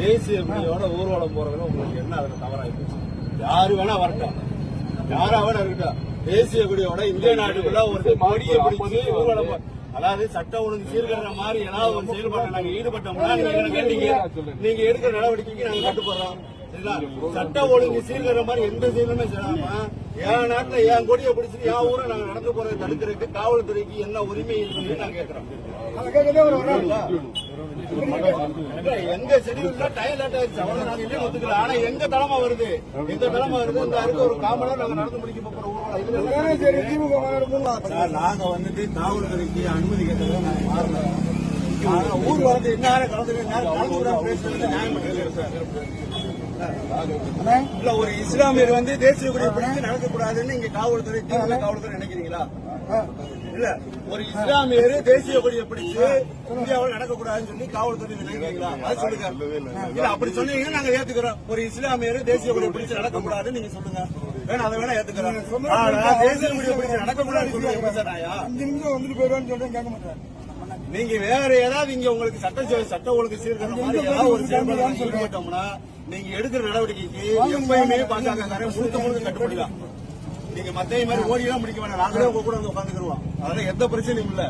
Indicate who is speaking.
Speaker 1: தேசிய கொடியோட ஊர்வலம் போறதுல உங்களுக்கு என்ன அதுல தவறாயிருக்கு? யாரு வேணா வரட்டும், யாரா வேணா இருக்கட்டும், தேசிய கொடியோட இந்திய நாட்டுக்குள்ள ஒரு கொடியை பிடிச்சி ஊர்வலம், அதாவது சட்ட ஒழுங்கு சீர்கேடுற மாதிரி ஏதாவது ஒரு செயல்பாட்டை நாங்க ஈடுபட்டோம்னா நீங்க எடுக்கிற நடவடிக்கைக்கு நாங்க கட்டுப்படுறோம். சட்ட ஒழுங்கு சீர்கேடுற மாதிரி எந்த செயலுமே செய்யாம என் நாட்டுல என் கொடியை பிடிச்சிட்டு என் ஊரை நாங்க நடந்து போறதை தடுக்கிறதுக்கு காவல்துறைக்கு என்ன உரிமை இருக்குன்னு நாங்க கேட்கிறோம். எங்க ஷெடியூல்ல டைம் லேட் ஆயிடுச்சு, அவ்வளவு நாங்க இல்லையே ஒத்துக்கல. ஆனா எங்க தலைமை வருது, இந்த அருகே ஒரு காமலர் நாங்க நடந்து முடிக்க போற ஊர்வலம். நாங்க வந்துட்டு காவல்துறைக்கு அனுமதி கேட்டதை நாங்க மாறல. ஊர் வந்து என்ன கலந்து பேசுறது நியாயம் இல்ல. ஒரு இஸ்லாமியர் வந்து தேசிய கொடியை பிடிச்சு நடக்கக்கூடாதுன்னு இங்க காவல்துறை நினைக்கிறீங்களா? இல்ல, ஒரு இஸ்லாமியர் தேசிய கொடியை பிடிச்சு இந்தியாவில் நடக்கக்கூடாதுன்னு சொல்லி காவல்துறை நினைக்கிறீங்களா? அது சொல்லுங்க. இல்ல, அப்படி சொன்னீங்கன்னா நாங்க ஏத்துக்கிறோம். ஒரு இஸ்லாமியர் தேசிய கொடியை பிடிச்சு நடக்கக்கூடாதுன்னு நீங்க சொல்லுங்க, வேணா அதை வேணா ஏத்துக்கிறோம். தேசிய கொடியை பிடிச்சு நடக்கக்கூடாதுன்னு சொல்லி வந்துட்டு போயிடுவான்னு சொல்றேன், கேட்க மாட்டேன். நீங்க வேற ஏதாவது இங்க உங்களுக்கு சட்ட ஒழுங்கு சீர்கிற மாதிரி ஏதாவது ஒரு செயல்பாடு ஈடுபட்டோம்னா நீங்க எடுக்கிற நடவடிக்கைக்கு எப்பயுமே பாஜக முழுக்க கட்டுப்படிதான். நீங்க மத்திய மாதிரி ஓடிலாம் முடிக்க வேண்டாம், நாங்களே உங்க கூட வந்து உட்காந்துக்கிடுவோம். அதெல்லாம் எந்த பிரச்சனையும் இல்ல.